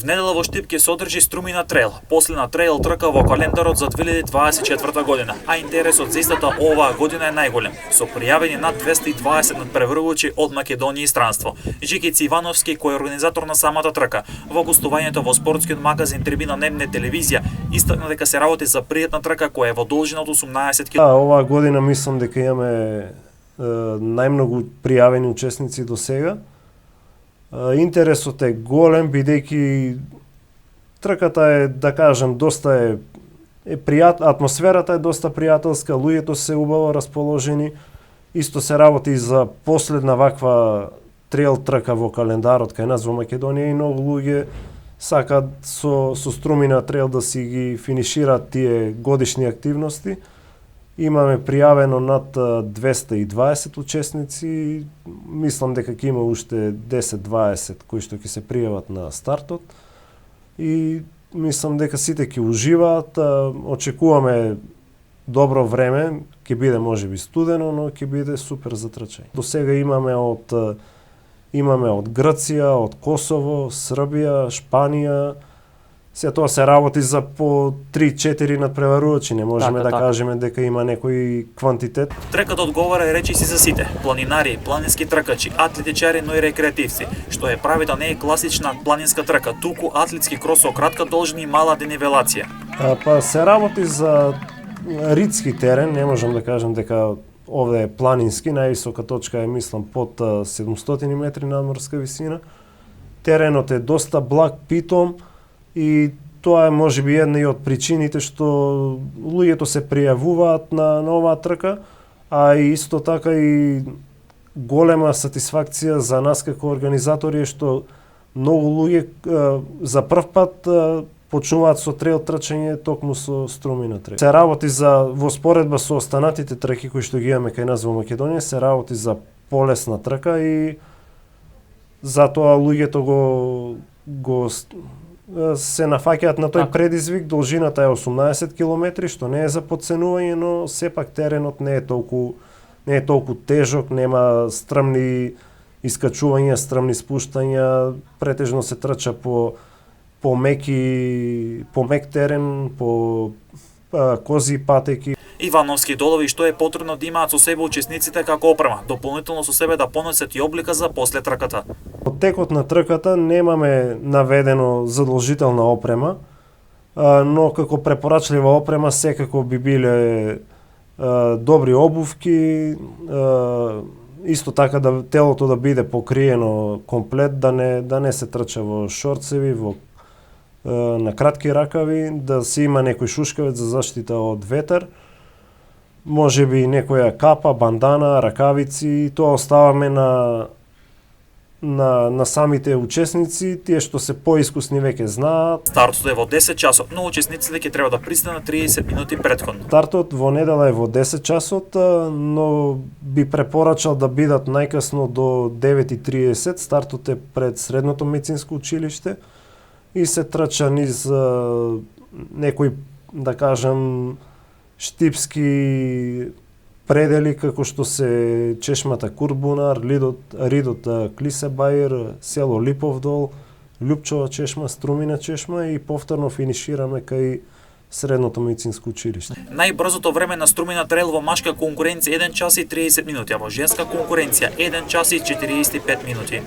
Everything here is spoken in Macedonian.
В недела во Штип ќе се одржи Струмина трейл, последна трейл трка во календарот за 2024 година, а интересот за истата оваа година е најголем, со пријавени над 220 надпреварувачи од Македонија и странство. Жикица Ивановски, кој е организатор на самата трка, во гостувањето во спортскиот магазин Трибина Небне телевизија, истакна дека се работи за пријатна трка која е во должина од 18 км. Оваа година мислам дека имаме најмногу пријавени учесници до сега. Интересот е голем, бидејќи трката е, да кажем, доста е атмосферата е доста пријателска, луѓето се убаво расположени. Исто се работи за последна ваква трейл трка во календарот кај нас во Македонија и многу луѓе сакаат со Струмина трейл да си ги финишираат тие годишни активности. Имаме пријавено над 220 учесници, мислам дека ќе има уште 10-20 кои што ќе се пријават на стартот и мислам дека сите ќе уживаат, очекуваме добро време, ќе биде можеби студено, но ќе биде супер за трчање. До сега имаме од Грција, од Косово, Србија, Шпанија. Се тоа се работи за по 3-4 надпреварувачи, не можеме да кажеме дека има некој квантитет. Трката одговара и речиси за сите: планинари, планински тркачи, атлетичари, но и рекреативци, што е прави да не е класична планинска трка, туку атлетски крос со кратка должина и мала денивелација. Се работи за ридски терен, не можам да кажам дека овде е планински, највисока точка е мислам под 700 метри надморска висина. Теренот е доста благ, питом, и тоа е можеби една и од причините што луѓето се пријавуваат на оваа трка, а и исто така и голема сатисфакција за нас како организатори е што многу луѓе за прв пат почнуваат со трейл трчање токму со Струмина трейл. Се работи за во споредба со останатите трки кои што ги имаме кај нас во Македонија, се работи за полесна трка и затоа луѓето го се нафаќаат на тој предизвик. Должината е 18 км, што не е за подценување, но сепак теренот не е толку тежок, нема стрмни искачувања, стрмни спуштања, претежно се трча по мек терен, по кози патеки. Ивановски долови што е потребно да имаат со себе учесниците како опрема, дополнително со себе да понесат и облика за после трката. Од текот на трката немаме наведено задолжителна опрема, но како препорачлива опрема секако би биле добри обувки, исто така да телото да биде покриено комплет, да не се трча во шорцеви, на кратки ракави, да се има некој шушкавец за заштита од ветер, можеби некоја капа, бандана, ракавици, тоа оставаме на самите учесници, тие што се поискусни веќе знаат. Стартот е во 10 часот, но учесниците ќе треба да пристанат 30 минути претходно. Стартот во недела е во 10 часот, но би препорачал да бидат најкасно до 9:30. Стартот е пред средното медицинско училиште и се трча низ некои, да кажам, штипски предели како што се чешмата Курбунар, ридот Клисебајер, село Липовдол, Љупчова чешма, Струмина чешма и повторно финишираме кај средното медицинско училиште. Најбрзото време на Струмина трейл во машка конкуренција 1 час и 30 минути, а во женска конкуренција 1 час и 45 минути.